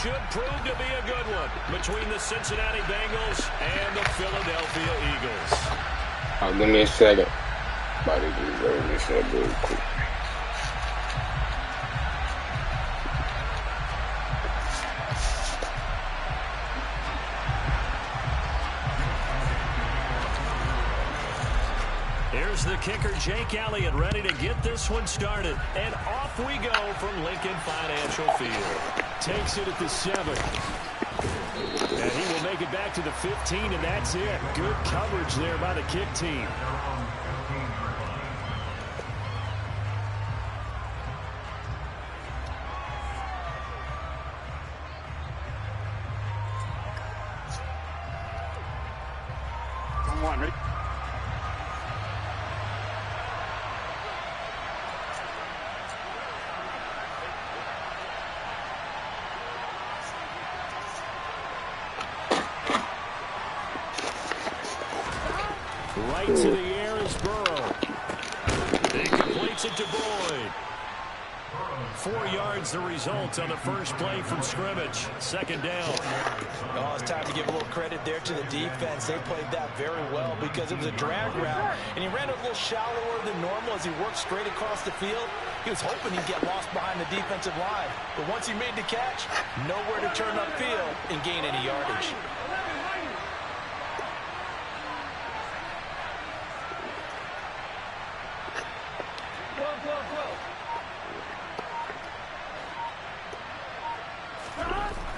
should prove to be a good one between the Cincinnati Bengals and the Philadelphia Eagles. Give me a second. About to do this real quick. Here's the kicker, Jake Elliott, ready to get this one started. And off we go from Lincoln Financial Field. Takes it at the 7. And he will make it back to the 15, and that's it. Good coverage there by the kick team. Ready? Right to the air is Burrow. He completes it to Boyd. 4 yards the result on the first play from scrimmage. Second down. Oh, it's time to give a little credit there to the defense. They played that very well because it was a drag route, and he ran a little shallower than normal as he worked straight across the field. He was hoping he'd get lost behind the defensive line, but once he made the catch, nowhere to turn upfield and gain any yardage.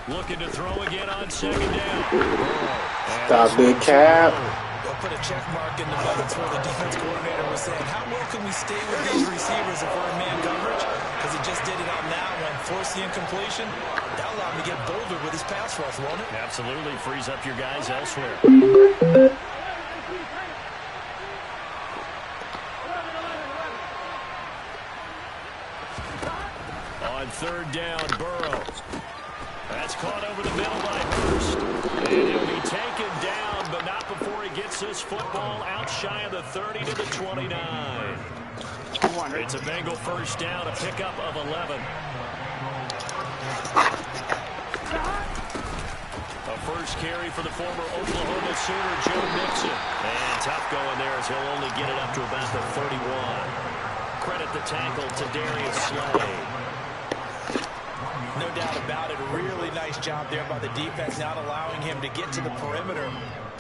Looking to throw again on second down. Stop it, Cap. They'll put a check mark in the box where the defense coordinator was saying, how well can we stay with these receivers if we're in man coverage? Because he just did it on that one, forced the incompletion. That allowed him to get bolder with his pass rush, won't it? Absolutely frees up your guys elsewhere. On third down, Burrow. That's caught over the middle by Hurst. And he'll be taken down, but not before he gets this football out shy of the 30 to the 29. It's a Bengal first down, a pickup of 11. A first carry for the former Oklahoma Sooner, Joe Mixon. And tough going there as he'll only get it up to about the 31. Credit the tackle to Darius Slay. No doubt about it. Really nice job there by the defense, not allowing him to get to the perimeter.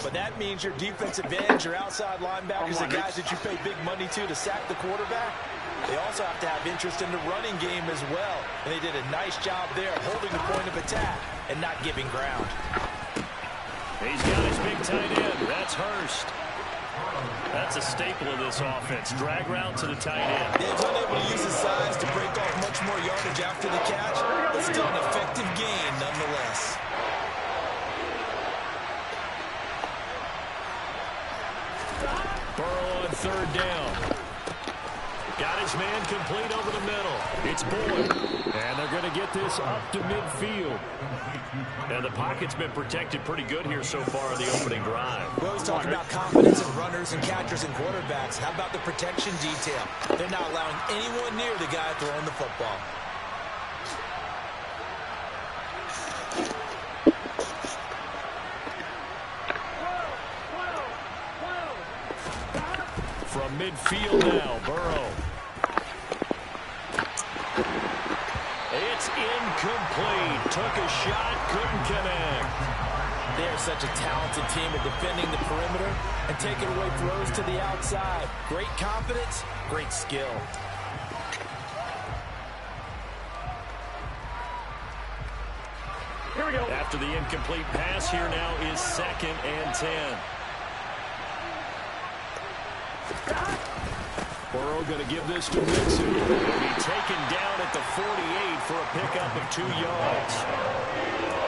But that means your defensive ends, your outside linebackers, the guys that you pay big money to sack the quarterback, they also have to have interest in the running game as well. And they did a nice job there holding the point of attack and not giving ground. He's got his big tight end. That's Hurst. That's a staple of this offense. Drag route to the tight end. He's unable to use his size to break off much more yardage after the catch, but still an effective gain nonetheless. Burrow on third down. Got his man complete over the middle. It's Boyd. And they're going to get this up to midfield. And the pocket's been protected pretty good here so far in the opening drive. We always talk about confidence in runners and catchers and quarterbacks. How about the protection detail? They're not allowing anyone near the guy throwing the football. From midfield now, Burrow. It's incomplete. Took a shot, couldn't connect. They're such a talented team at defending the perimeter and taking away throws to the outside. Great confidence, great skill. Here we go. After the incomplete pass, here now is 2nd and 10. Burrow going to give this to Mixon. He'll be taken down at the 48 for a pickup of 2 yards.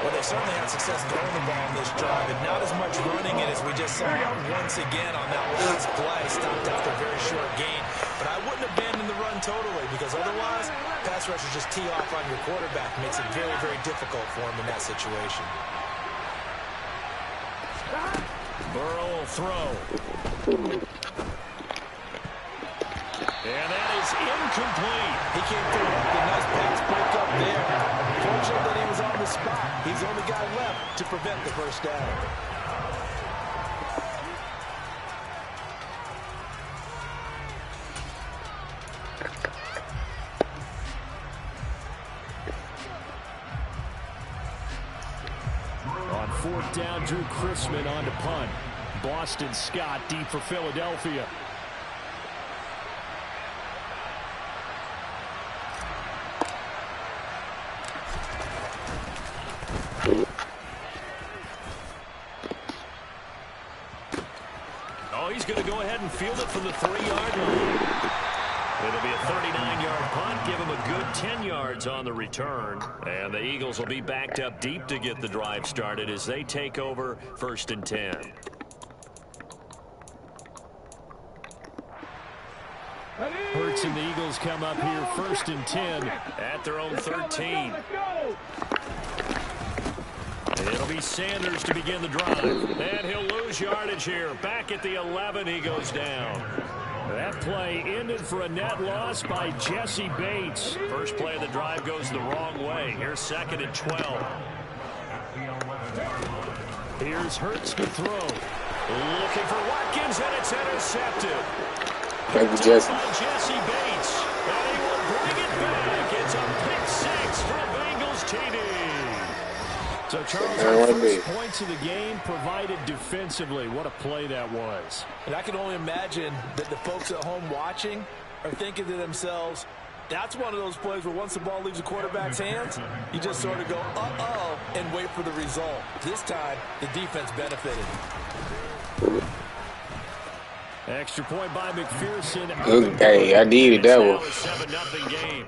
Well, they certainly had success throwing the ball on this drive, and not as much running it as we just saw once again on that last play. Stopped after a very short gain. But I wouldn't abandon the run totally, because otherwise, pass rushers just tee off on your quarterback. Makes it very, very difficult for him in that situation. Burrow will throw. And that is incomplete. He came through with a nice pass break up there. Fortunate that he was on the spot. He's the only guy left to prevent the first down. On fourth down, Drew Chrisman on to punt. Boston Scott deep for Philadelphia. Oh, he's going to go ahead and field it from the 3-yard line. It'll be a 39-yard punt. Give him a good 10 yards on the return. And the Eagles will be backed up deep to get the drive started as they take over 1st and 10. Hurts and the Eagles come up here 1st and 10 at their own 13. It'll be Sanders to begin the drive. And he'll lose yardage here. Back at the 11, he goes down. That play ended for a net loss by Jesse Bates. First play of the drive goes the wrong way. Here's 2nd and 12. Here's Hurts to throw. Looking for Watkins, and it's intercepted. Thank you, Jesse. By Jesse Bates. And he will bring it back. It's a pick 6 from Bengals TD. So, Charles, our first points of the game provided defensively. What a play that was. And I can only imagine that the folks at home watching are thinking to themselves, that's one of those plays where once the ball leaves the quarterback's hands, you just sort of go, uh-oh, and wait for the result. This time, the defense benefited. Extra point by McPherson. Hey, I needed that one. 7-0 game.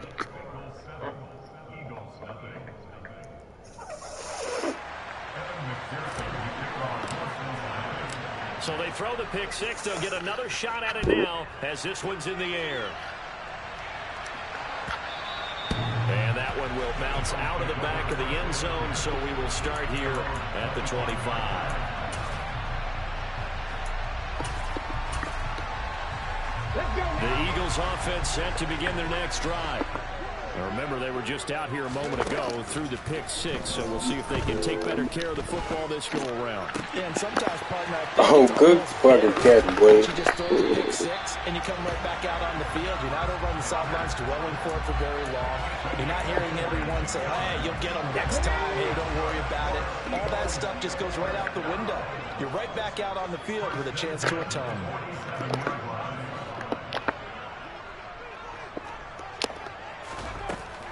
So they throw the pick 6. They'll get another shot at it now as this one's in the air. And that one will bounce out of the back of the end zone, so we will start here at the 25. The Eagles offense set to begin their next drive. Now remember, they were just out here a moment ago through the pick 6, so we'll see if they can take better care of the football this go around. Yeah, and sometimes, partner, good fucking catch, boy. You just throw the pick 6, and you come right back out on the field. You're not over on the sidelines dwelling for it for very long. You're not hearing everyone say, hey, you'll get them next time. Hey, don't worry about it. All that stuff just goes right out the window. You're right back out on the field with a chance to atone.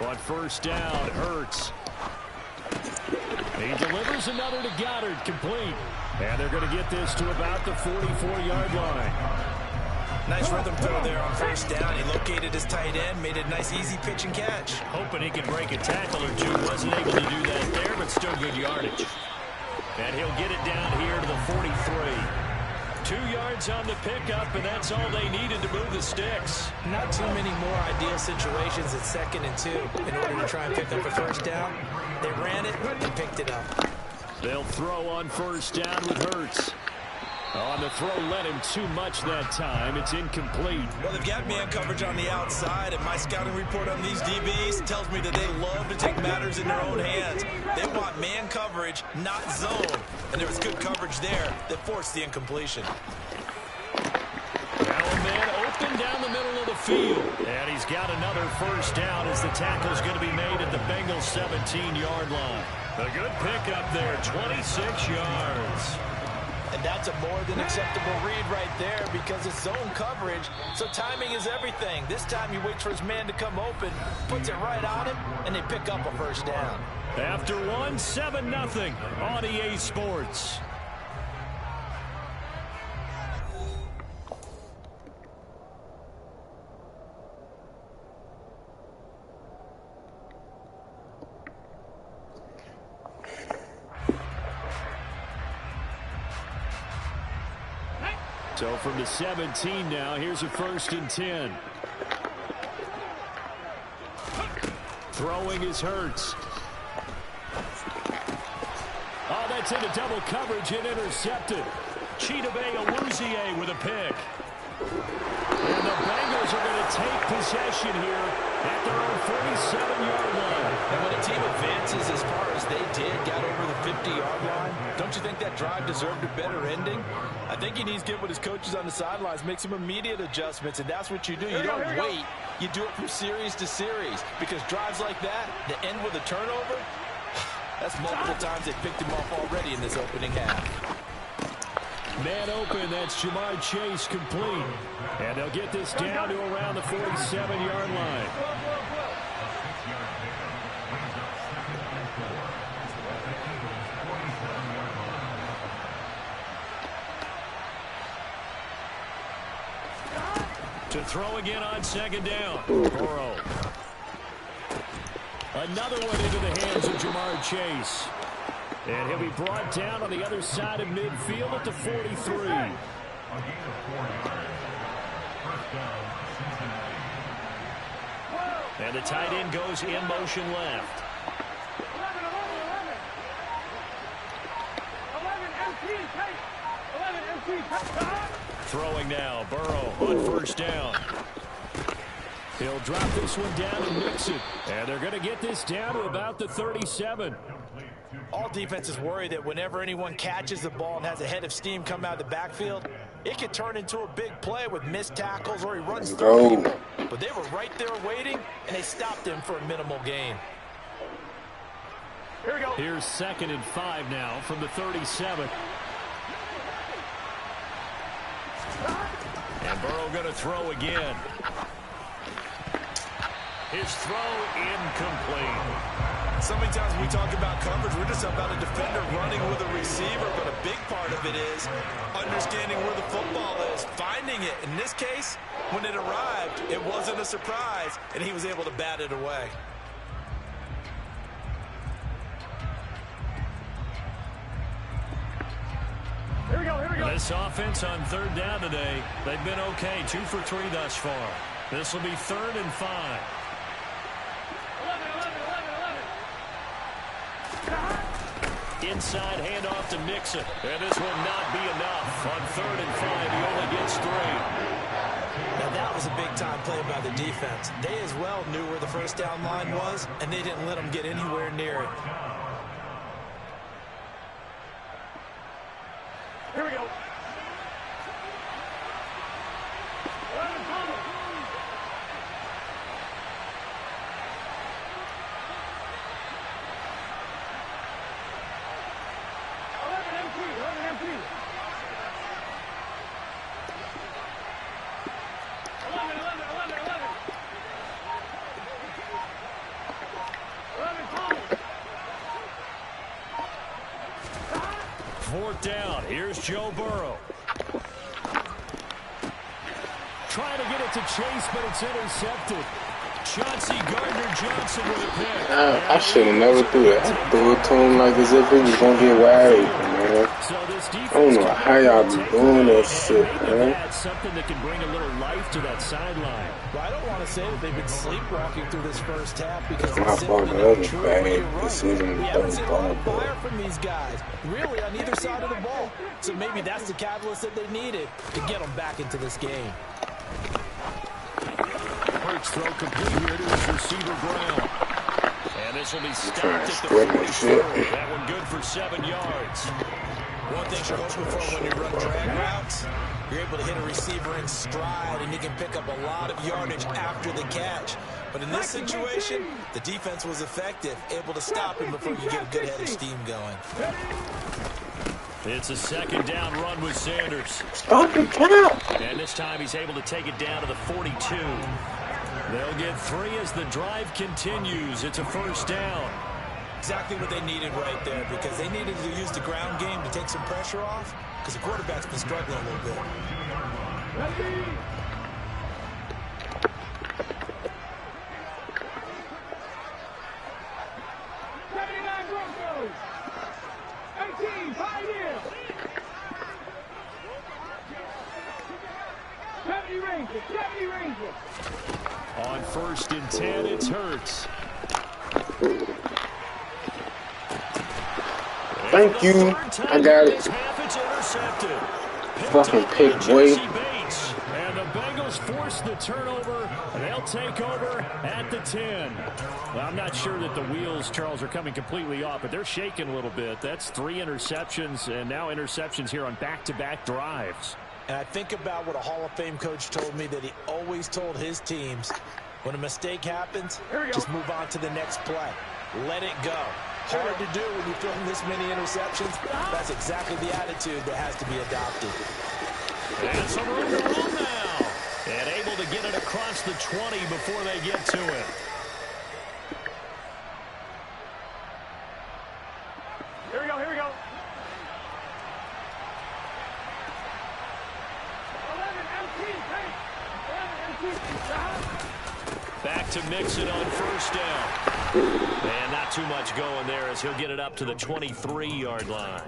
On first down, Hurts. He delivers another to Goddard, complete. And they're going to get this to about the 44-yard line. Nice rhythm throw there on first down. He located his tight end, made a nice easy pitch and catch. Hoping he could break a tackle or two. Wasn't able to do that there, but still good yardage. And he'll get it down here to the 43. 2 yards on the pickup, and that's all they needed to move the sticks. Not too many more ideal situations at 2nd and 2 in order to try and pick up a first down. They ran it and picked it up. They'll throw on first down with Hurts. On the throw, led him too much that time. It's incomplete. Well, they've got man coverage on the outside, and my scouting report on these DBs tells me that they love to take matters in their own hands. They want man coverage, not zone. And there was good coverage there that forced the incompletion. Now a man open down the middle of the field. And he's got another first down as the tackle's going to be made at the Bengals' 17-yard line. A good pickup there, 26 yards. And that's a more than acceptable read right there because it's zone coverage, so timing is everything. This time he waits for his man to come open, puts it right on him, and they pick up a first down. After one, 7-0 on EA Sports. So from the 17 now, here's a 1st and 10. Throwing is Hurts. Oh, that's into double coverage and intercepted. Chidobe Awuzie with a pick. And the Bengals are going to take possession here at their own 47-yard line. And when a team advances as far as they did, guys, 50-yard line. Don't you think that drive deserved a better ending? I think he needs to get with his coaches on the sidelines, make some immediate adjustments, and that's what you do. You don't wait. You do it from series to series, because drives like that end with a turnover, that's multiple times they picked him off already in this opening half. Man open, that's Jamar Chase complete. And they'll get this down to around the 47-yard line. To throw again on second down. Burrow. Another one into the hands of Jamar Chase. And he'll be brought down on the other side of midfield at the 43. And the tight end goes in motion left. 11 Throwing now, Burrow on first down. He'll drop this one down and mix it. And they're going to get this down to about the 37. All defenses worry that whenever anyone catches the ball and has a head of steam come out of the backfield, it can turn into a big play with missed tackles or he runs through people. But they were right there waiting, and they stopped him for a minimal gain. Here we go. Here's 2nd and 5 now from the 37. And Burrow going to throw again. His throw incomplete. So many times when we talk about coverage, we're just about a defender running with a receiver, but a big part of it is understanding where the football is, finding it. In this case, when it arrived, it wasn't a surprise, and he was able to bat it away. Here we go, here we go. This offense on 3rd down today, they've been okay, 2 for 3 thus far. This will be 3rd and 5. Inside handoff to Mixon. And this will not be enough. On 3rd and 5, he only gets 3. Now that was a big-time play by the defense. They as well knew where the first down line was, and they didn't let them get anywhere near it. Here we go. Fourth down. Here's Joe Burrow. Trying to get it to Chase, but it's intercepted. Chauncey Gardner-Johnson with a pick. I should have never threw that. I threw it to him like as if it was going to get wide open, man. I don't know how y'all be doing that shit, man. That's something that can bring a little life to that sideline. Well, I don't want to say that they've been sleepwalking through this first half because my fault. That was bad decision. We haven't seen a lot of fire from these guys, really, on either side of the ball. So maybe that's the catalyst that they needed to get them back into this game. Hurts throw complete here to his receiver Brown. And this will be stopped at the 44. That one good for 7 yards. One thing you're hoping for when you run drag routes, you're able to hit a receiver in stride, and you can pick up a lot of yardage after the catch. But in this situation, the defense was effective, able to stop him before you get a good head of steam going. It's a 2nd down run with Sanders. Stop the count. And this time he's able to take it down to the 42. They'll get 3 as the drive continues. It's a 1st down. Exactly what they needed right there, because they needed to use the ground game to take some pressure off, because the quarterback's been struggling a little bit. Ready. On 1st and 10, it's Hurts. Thank you. I got it. Fucking pick, boy. And the Bengals force force the turnover, and they'll take over at the 10. Well, I'm not sure that the wheels, Charles, are coming completely off, but they're shaking a little bit. That's 3 interceptions, and now interceptions here on back-to-back drives. And I think about what a Hall of Fame coach told me, that he always told his teams, when a mistake happens, just move on to the next play. Let it go. Hard to do when you're throwing this many interceptions. That's exactly the attitude that has to be adopted. And some room to run now. And able to get it across the 20 before they get to it. Here we go, here we go. 11 empty, Back to mix it on first down. And not too much going there as he'll get it up to the 23-yard line.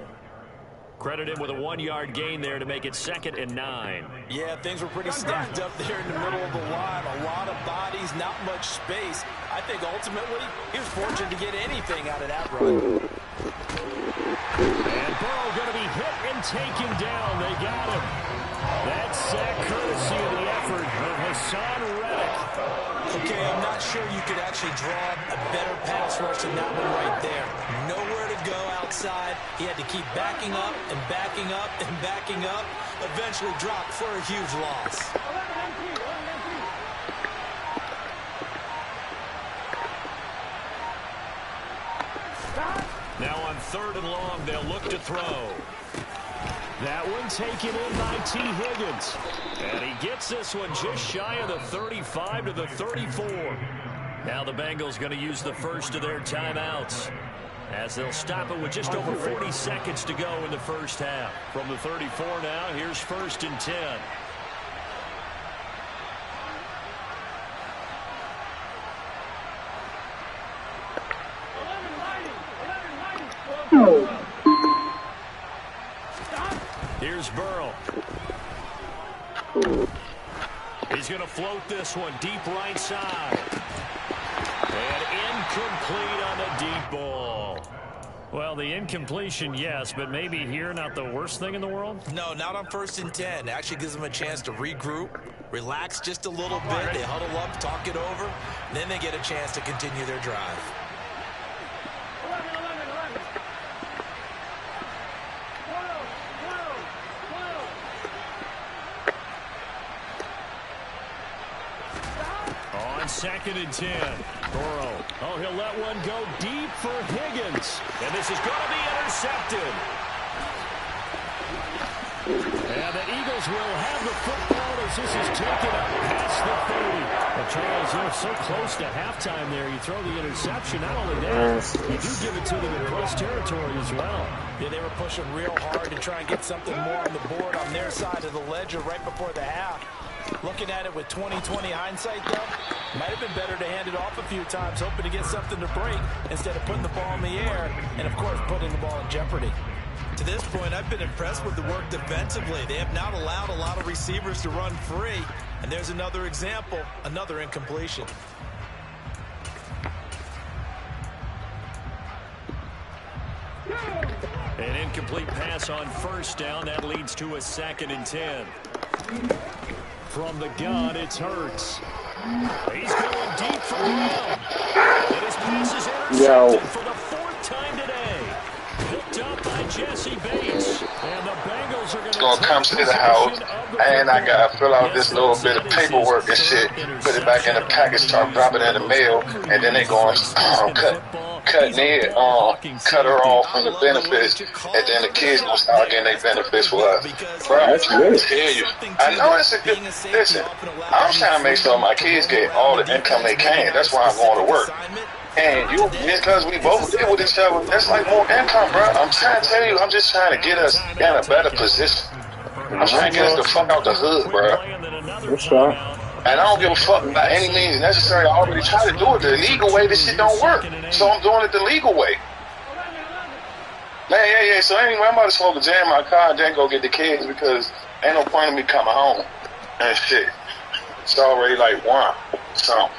Credit him with a 1-yard gain there to make it 2nd and 9. Yeah, things were pretty stacked up there in the middle of the line. A lot of bodies, not much space. I think ultimately he was fortunate to get anything out of that run. And Burrow going to be hit and taken down. They got him. That's sack courtesy of the effort of Hassan Reddick. Okay, I'm not sure you could actually draw a better pass rush than that one right there. Nowhere to go outside. He had to keep backing up and backing up and backing up. Eventually dropped for a huge loss. Now on 3rd and long, they'll look to throw. That one taken in by T. Higgins. And he gets this one just shy of the 35 to the 34. Now the Bengals going to use the first of their timeouts, as they'll stop it with just over 40 seconds to go in the first half. From the 34 now, here's 1st and 10. Here's Burrow. He's going to float this one deep right side. And incomplete on the deep ball. Well, the incompletion, yes, but maybe here not the worst thing in the world? No, not on 1st and 10. Actually gives them a chance to regroup, relax just a little bit. They huddle up, talk it over, and then they get a chance to continue their drive. On 2nd and 10, Burrow. Oh, he'll let one go deep for Higgins. And this is going to be intercepted. And the Eagles will have the football as this is taken up past the 30. Well, Charles, they're so close to halftime there. You throw the interception. Not only that, you do give it to them in close territory as well. Yeah, they were pushing real hard to try and get something more on the board on their side of the ledger right before the half. Looking at it with 20/20 hindsight, though, might have been better to hand it off a few times, hoping to get something to break instead of putting the ball in the air and, of course, putting the ball in jeopardy. To this point, I've been impressed with the work defensively. They have not allowed a lot of receivers to run free. And there's another example, another incompletion. An incomplete pass on first down. That leads to a 2nd and 10. From the gun, it's Hurts. He's going deep for Brown. And his pass is intercepted for the 4th time today. Picked up by Jesse Bates. And the Bengals are going to come to the house, and I got to fill out this little bit of paperwork and shit, put it back in the package, start dropping it in the mail, and then they going cut her off from the benefits, and then the kids gonna start getting their benefits for us. Bro, I'm trying to tell you, I know it's a good, listen, I'm trying to make sure my kids get all the income they can. That's why I'm going to work. And you, because we both live with each other, that's like more income, bro. I'm trying to tell you, I'm just trying to get us in a better position. I'm trying to get us the fuck out the hood, bro. What's wrong? And I don't give a fuck by any means necessary. I already tried to do it the legal way. This shit don't work. So I'm doing it the legal way. Man, yeah. So anyway, I'm about to smoke a jam in my car and then go get the kids because ain't no point in me coming home and shit. It's already like 1. So.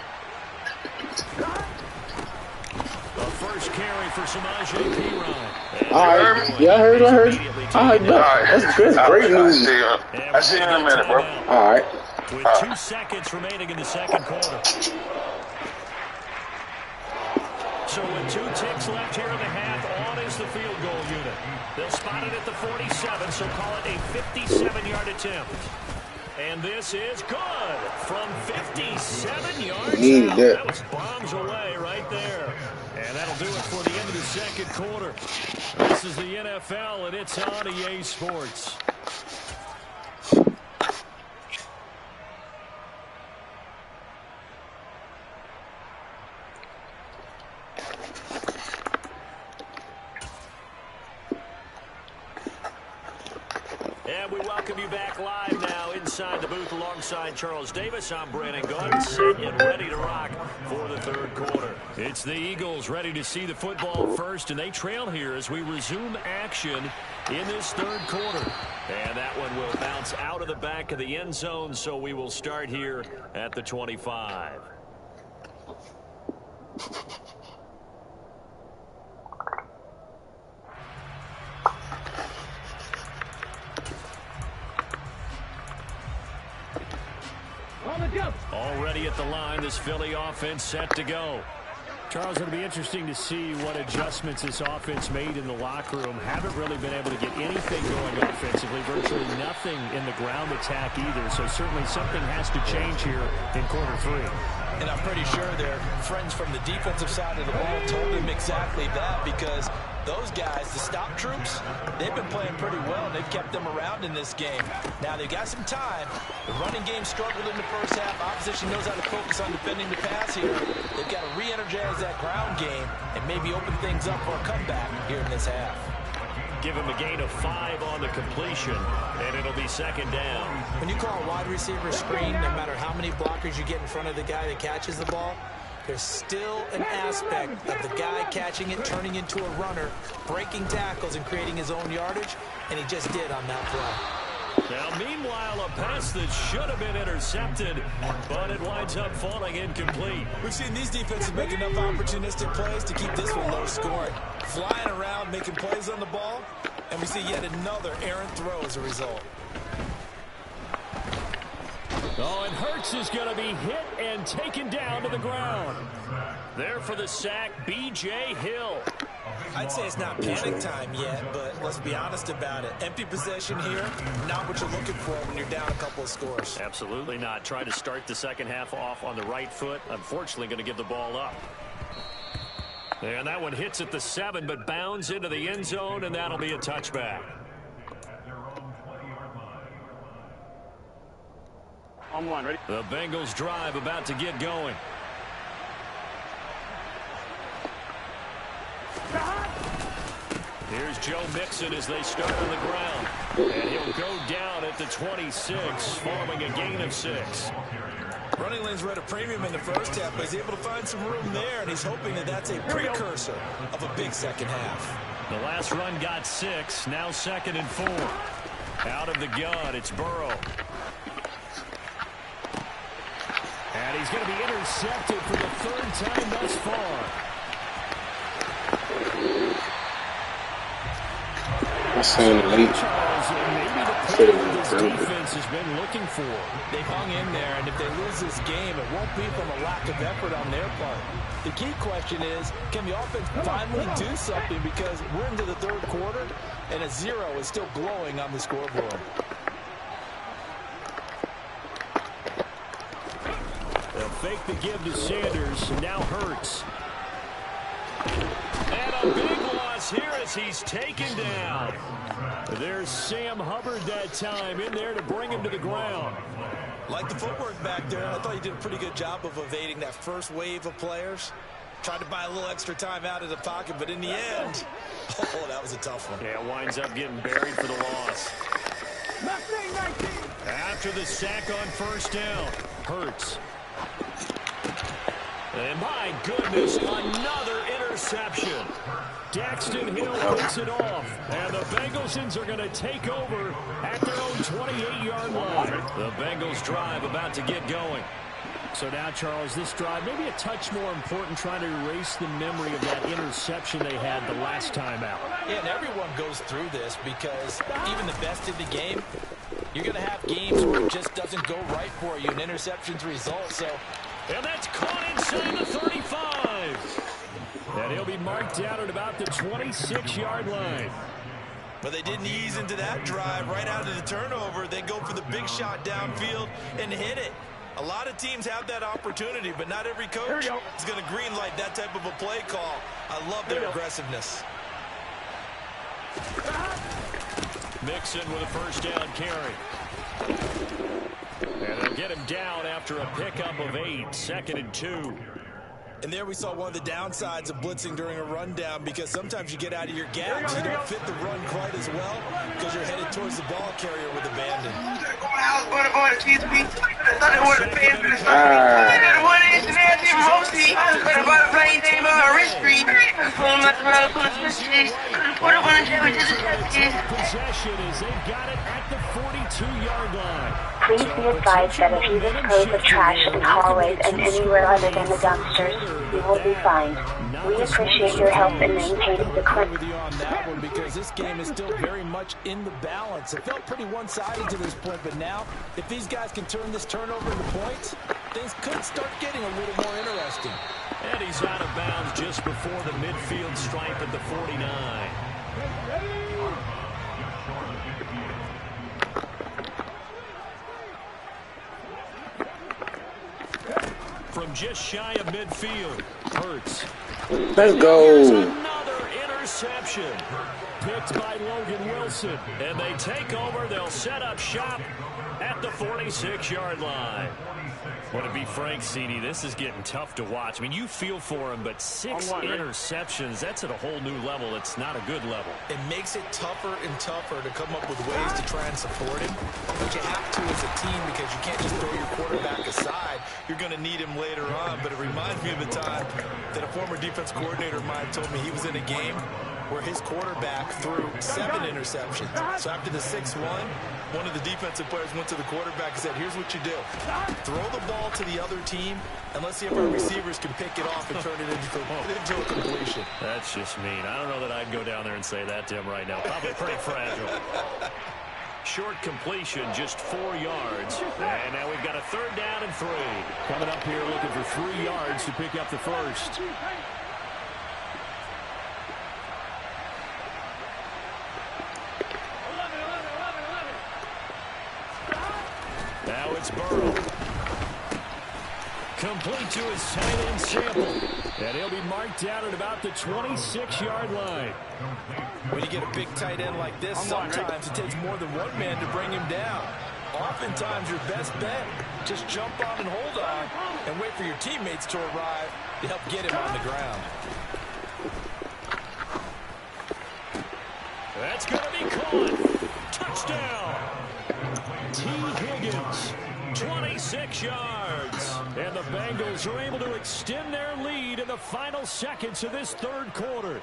The first carry for Samaje Perine. All right. Yeah, I heard. All right, that's great news. I see you in a minute, bro. All right. with 2 seconds remaining in the second quarter. So with 2 ticks left here in the half, on is the field goal unit. They'll spot it at the 47, so call it a 57-yard attempt. And this is good from 57 yards out. That was bombs away right there. And that'll do it for the end of the second quarter. This is the NFL, and it's on EA Sports. And we welcome you back live now inside the booth alongside Charles Davis. I'm Brandon Gunn, set and ready to rock for the third quarter. It's the Eagles ready to see the football first, and they trail here as we resume action in this third quarter. And that one will bounce out of the back of the end zone, so we will start here at the 25. Already at the line, this Philly offense set to go. Charles, it'll be interesting to see what adjustments this offense made in the locker room. Haven't really been able to get anything going offensively, virtually nothing in the ground attack either. So certainly something has to change here in quarter 3. And I'm pretty sure their friends from the defensive side of the ball told them exactly that, because those guys, the stop troops, they've been playing pretty well, and they've kept them around in this game. Now, they've got some time. The running game struggled in the first half. Opposition knows how to focus on defending the pass here. They've got to re-energize that ground game and maybe open things up for a comeback here in this half. Give him a gain of 5 on the completion, and it'll be second down. When you call a wide receiver screen, no matter how many blockers you get in front of the guy that catches the ball, there's still an aspect of the guy catching it, turning into a runner, breaking tackles and creating his own yardage, and he just did on that play. Now, meanwhile, a pass that should have been intercepted, but it winds up falling incomplete. We've seen these defenses make enough opportunistic plays to keep this one low scoring. Flying around, making plays on the ball, and we see yet another errant throw as a result. Oh, and Hurts is going to be hit and taken down to the ground. There for the sack, B.J. Hill. I'd say it's not panic time yet, but let's be honest about it. Empty possession here, not what you're looking for when you're down a couple of scores. Absolutely not. Trying to start the second half off on the right foot. Unfortunately, going to give the ball up. And that one hits at the 7, but bounds into the end zone, and that'll be a touchback. On one, ready? The Bengals drive about to get going. Here's Joe Mixon as they start on the ground. And he'll go down at the 26, following a gain of 6. Running lanes were at a premium in the first half, but he's able to find some room there, and he's hoping that that's a precursor of a big second half. The last run got 6, now 2nd and 4. Out of the gun, it's Burrow. And he's going to be intercepted for the 3rd time thus far. I'm saying it late. Maybe the play that this defense has been looking for. They've hung in there, and if they lose this game, it won't be from a lack of effort on their part. The key question is, can the offense finally do something, because we're into the third quarter, and a 0 is still glowing on the scoreboard. They'll fake the give to Sanders, now Hurts. And a big loss here as he's taken down. There's Sam Hubbard that time in there to bring him to the ground. Like the footwork back there, I thought he did a pretty good job of evading that first wave of players. Tried to buy a little extra time out of the pocket, but in the end, oh, that was a tough one. Yeah, winds up getting buried for the loss. After the sack on first down, Hurts. And my goodness, another interception. Daxton Hill picks it off. And the Bengalsons are going to take over at their own 28-yard line. The Bengals drive about to get going. So now, Charles, this drive maybe a touch more important, trying to erase the memory of that interception they had the last time out. Yeah, and everyone goes through this, because even the best in the game, You're going to have games where it just doesn't go right for you, and interceptions result. So, and that's caught inside the 35. And he'll be marked down at about the 26-yard line. But they didn't ease into that drive right out of the turnover. They go for the big shot downfield and hit it. A lot of teams have that opportunity, but not every coach is going to green light that type of a play call. I love their aggressiveness. Mixon with a first down carry. And they'll get him down after a pickup of 8, 2nd and 2. And there we saw one of the downsides of blitzing during a rundown, because sometimes you get out of your gaps. You don't fit the run quite as well because you're headed towards the ball carrier with abandon. Possession is they've got it at the 42-yard line. Please be advised that if you dispose of trash in hallways and anywhere other than the dumpsters, you will be fined. We appreciate your help in maintaining the clip. With you on that one, because this game is still very much in the balance. It felt pretty one-sided to this point, but now, if these guys can turn this turnover into points, things could start getting a little more interesting. And he's out of bounds just before the midfield stripe at the 49. From just shy of midfield, Hurts. Let's go. Here's another interception. Picked by Logan Wilson. And they take over. They'll set up shop at the 46-yard line. Well, to be frank, CD, this is getting tough to watch. I mean, you feel for him, but 6 interceptions, that's at a whole new level. It's not a good level. It makes it tougher and tougher to come up with ways to try and support him. But you have to as a team, because you can't just throw your quarterback aside. You're going to need him later on. But it reminds me of a time that a former defense coordinator of mine told me he was in a game where his quarterback threw 7 interceptions. So after the 6-1, one of the defensive players went to the quarterback and said, here's what you do. Throw the ball to the other team, and let's see if our receivers can pick it off and turn it into a completion. That's just mean. I don't know that I'd go down there and say that to him right now. Probably pretty fragile. Short completion, just 4 yards. And now we've got a 3rd down and 3. Coming up here looking for 3 yards to pick up the first. Now it's Burrow. Complete to his tight end Sample. And he'll be marked down at about the 26-yard line. When you get a big tight end like this, sometimes it takes more than one man to bring him down. Oftentimes your best bet, just jump on and hold on and wait for your teammates to arrive to help get him on the ground. That's going to be caught. Touchdown. T. Higgins, 26 yards. And the Bengals are able to extend their lead in the final seconds of this 3rd quarter.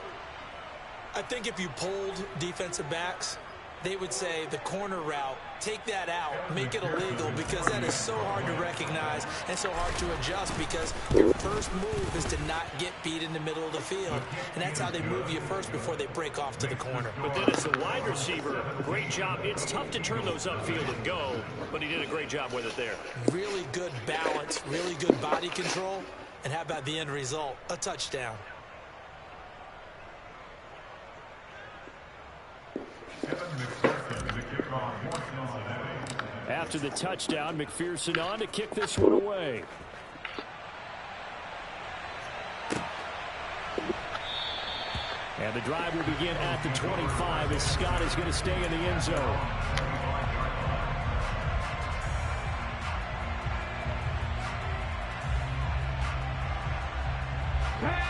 I think if you polled defensive backs, they would say the corner route, take that out, make it illegal, because that is so hard to recognize and so hard to adjust, because your first move is to not get beat in the middle of the field. And that's how they move you first before they break off to the corner. But then as a wide receiver, great job. It's tough to turn those upfield and go, but he did a great job with it there. Really good balance, really good body control, and how about the end result? A touchdown. After the touchdown, McPherson on to kick this one away. And the drive will begin at the 25 as Scott is going to stay in the end zone.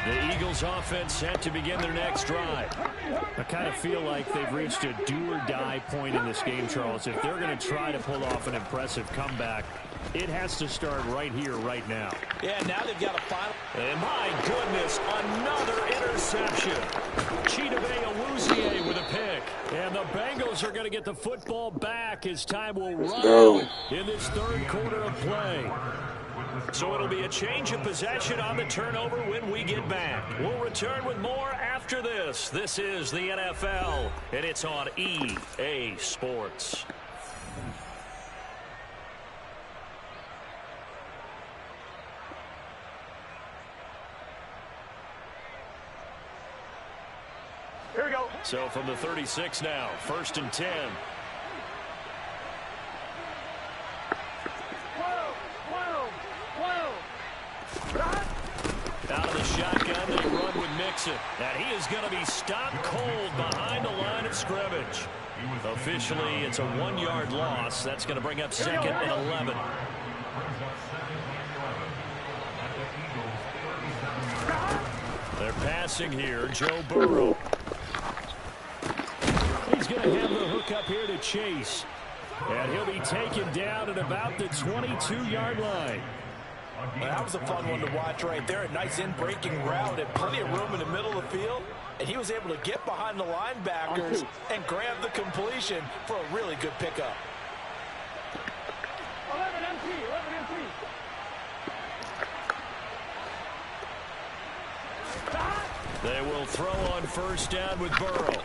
The Eagles offense set to begin their next drive. I kind of feel like they've reached a do-or-die point in this game, Charles. If they're going to try to pull off an impressive comeback, it has to start right here, right now. Yeah, now they've got a final. And my goodness, another interception. Chidobe Awuzie with a pick. And the Bengals are going to get the football back as time will run in this 3rd quarter of play. So it'll be a change of possession on the turnover when we get back. We'll return with more after this. This is the NFL, and it's on EA Sports. Here we go. So from the 36 now, 1st and 10. Out of the shotgun, they run with Mixon. And he is going to be stopped cold behind the line of scrimmage. Officially, it's a 1-yard loss. That's going to bring up 2nd and 11. They're passing here. Joe Burrow. He's going to have the hook up here to Chase. And he'll be taken down at about the 22-yard line. Well, that was a fun one to watch right there. A nice in-breaking route and plenty of room in the middle of the field. And he was able to get behind the linebackers and grab the completion for a really good pickup. 11 MT. They will throw on 1st down with Burrow.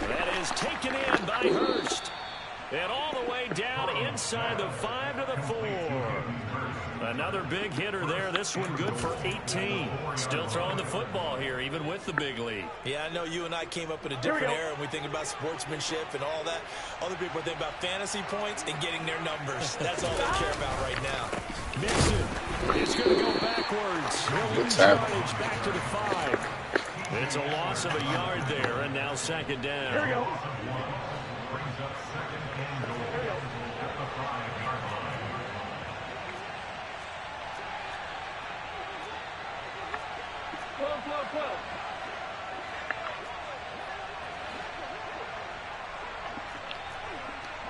That is taken in by Hurst. And all the way down inside the 5 to the 4. Another big hitter there. This one good for 18. Still throwing the football here, even with the big lead. Yeah, I know you and I came up in a different era and we think about sportsmanship and all that. Other people think about fantasy points and getting their numbers. That's all they care about right now. Mixon is going to go backwards. He'll lose yardage back to the 5. It's a loss of a yard there, and now 2nd down. Here we go. Flow.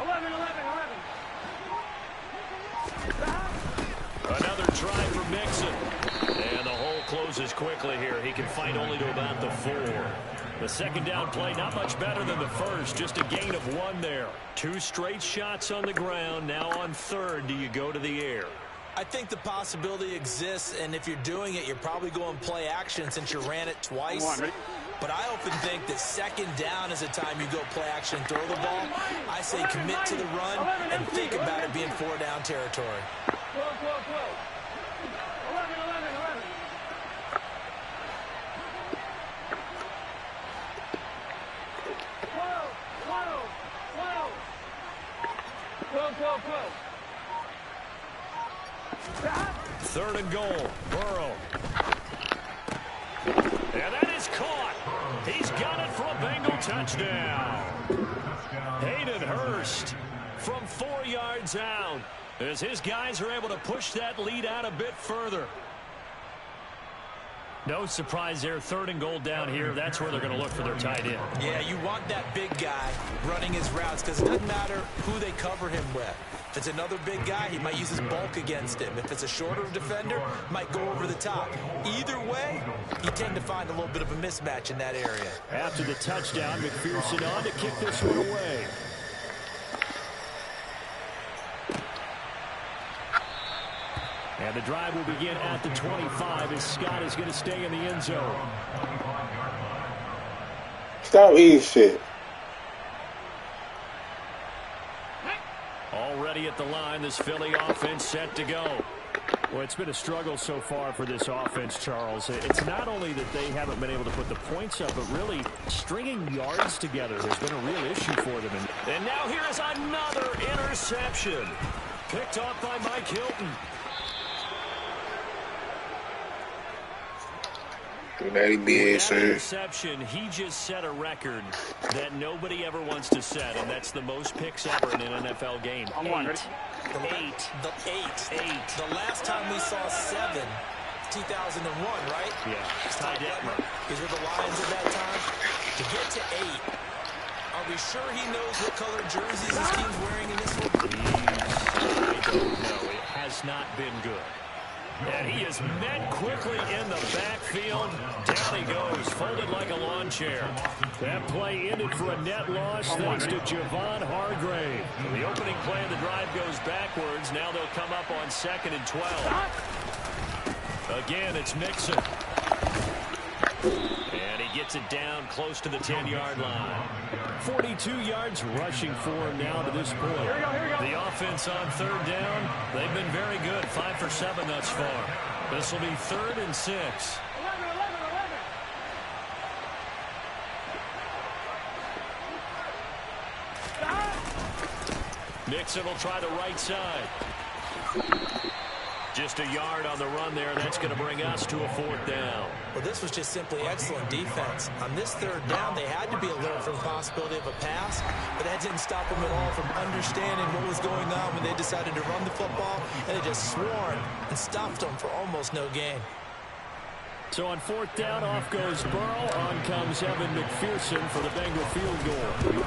11. Another try for Mixon. And the hole closes quickly here. He can fight only to about the 4. The 2nd down play, not much better than the first. Just a gain of 1 there. 2 straight shots on the ground. Now on 3rd, do you go to the air? I think the possibility exists, and if you're doing it, you're probably going play action since you ran it twice. But I often think that 2nd down is a time you go play action and throw the ball. I say commit to the run and think about it being 4-down territory. Flow. 11. Flow. 3rd and goal. Burrow. And that is caught. He's got it for a Bengal touchdown. Hayden Hurst from 4 yards out as his guys are able to push that lead out a bit further. No surprise there. 3rd and goal down here. That's where they're going to look for their tight end. Yeah, you want that big guy running his routes because it doesn't matter who they cover him with. If it's another big guy, he might use his bulk against him. If it's a shorter defender, might go over the top. Either way, you tend to find a little bit of a mismatch in that area. After the touchdown, McPherson on to kick this one away. And the drive will begin at the 25 as Scott is going to stay in the end zone. Stop eating shit. Already at the line, this Philly offense set to go. Well, it's been a struggle so far for this offense, Charles. It's not only that they haven't been able to put the points up, but really stringing yards together has been a real issue for them. And now here is another interception. Picked off by Mike Hilton. With that interception, he just set a record that nobody ever wants to set, and that's the most picks ever in an NFL game. Eight. The last time we saw 7, 2001, right? Yeah. Ty Detmer. These were the Lions at that time. To get to 8, are we sure he knows what color jerseys his team's wearing in this one? I don't know. It has not been good. And he is met quickly in the backfield. Down he goes, folded like a lawn chair. That play ended for a net loss thanks to Javon Hargrave. The opening play of the drive goes backwards. Now they'll come up on 2nd and 12. Again, it's Mixon. And he gets it down close to the 10-yard line. 42 yards rushing for him now to this point. Here we go. The offense on 3rd down, they've been very good. 5 for 7 thus far. This will be 3rd and 6. 11. Nixon will try the right side. Just a yard on the run there. That's going to bring us to a 4th down. Well, this was just simply excellent defense. On this 3rd down, they had to be alert for the possibility of a pass, but that didn't stop them at all from understanding what was going on when they decided to run the football, and they just swarmed and stopped them for almost no gain. So on 4th down, off goes Burrow. On comes Evan McPherson for the Bengal field goal.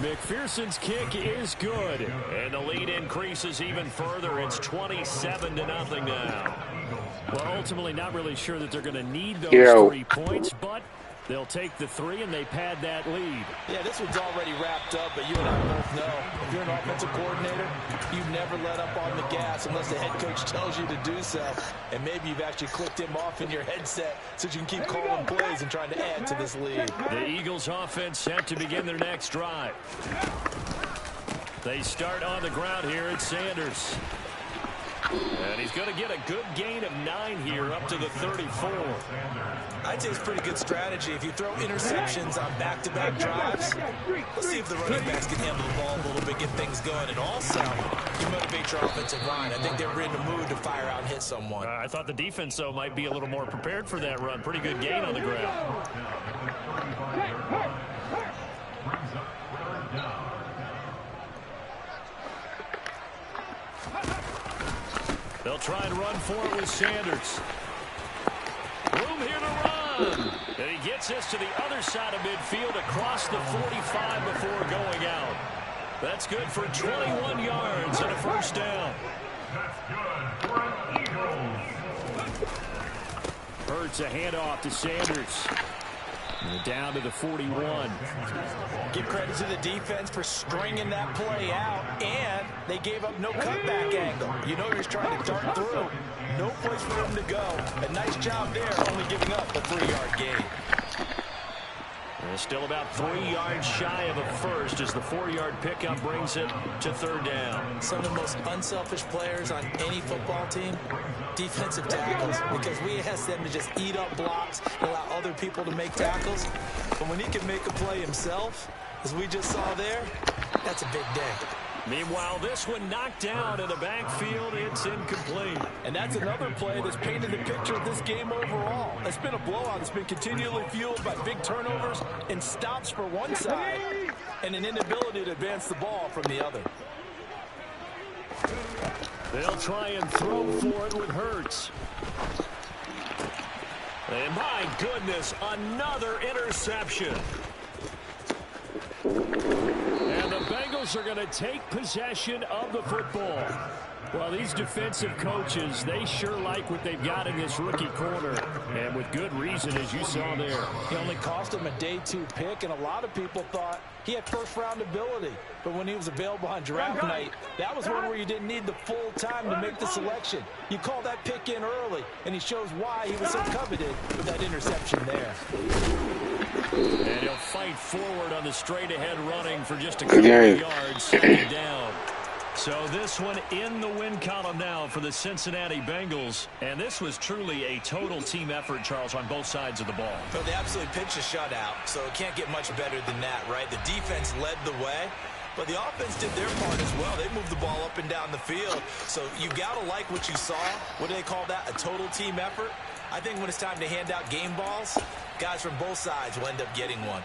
McPherson's kick is good. And the lead increases even further. It's 27-0 now. Well, ultimately not really sure that they're going to need those 3 points, but they'll take the 3 and they pad that lead. Yeah, this one's already wrapped up, but you and I both know if you're an offensive coordinator, you never let up on the gas unless the head coach tells you to do so. And maybe you've actually clicked him off in your headset so you can keep calling plays and trying to add to this lead. The Eagles offense set to begin their next drive. They start on the ground here at Sanders. And he's going to get a good gain of 9 here up to the 34. I'd say it's pretty good strategy. If you throw interceptions on back-to-back drives, let's see if the running backs can handle the ball a little bit, get things going. And also, you motivate your offensive line. I think they're in the mood to fire out and hit someone. I thought the defense, though, might be a little more prepared for that run. Pretty good gain on the ground. They'll try and run for it with Sanders. Room here to run. And he gets this to the other side of midfield across the 45 before going out. That's good for 21 yards and a 1st down. Hurts a handoff to Sanders. And down to the 41. Give credit to the defense for stringing that play out, and they gave up no cutback angle. You know he's trying to dart through. No place for him to go. A nice job there, only giving up a 3-yard gain. And still about 3 yards shy of a first as the 4-yard pickup brings it to 3rd down. Some of the most unselfish players on any football team, defensive tackles, because we ask them to just eat up blocks and allow other people to make tackles. But when he can make a play himself, as we just saw there, that's a big day. Meanwhile, this one knocked down in the backfield. It's incomplete. And that's another play that's painted the picture of this game overall. It's been a blowout. It's been continually fueled by big turnovers and stops for one side and an inability to advance the ball from the other. They'll try and throw for it with Hurts. And my goodness, another interception. And the Bengals are going to take possession of the football. Well, these defensive coaches, they sure like what they've got in this rookie corner. And with good reason, as you saw there. He only cost him a day 2 pick, and a lot of people thought he had first-round ability. But when he was available on draft night, that was one where you didn't need the full time to make the selection. You call that pick in early, and he shows why he was so coveted with that interception there. And he'll fight forward on the straight-ahead running for just a couple of yards. 2nd down. So this one in the win column now for the Cincinnati Bengals. And this was truly a total team effort, Charles, on both sides of the ball. Well, they absolutely pitched a shutout, so it can't get much better than that, right? The defense led the way, but the offense did their part as well. They moved the ball up and down the field. So you got to like what you saw. What do they call that? A total team effort? I think when it's time to hand out game balls, guys from both sides will end up getting one.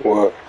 What?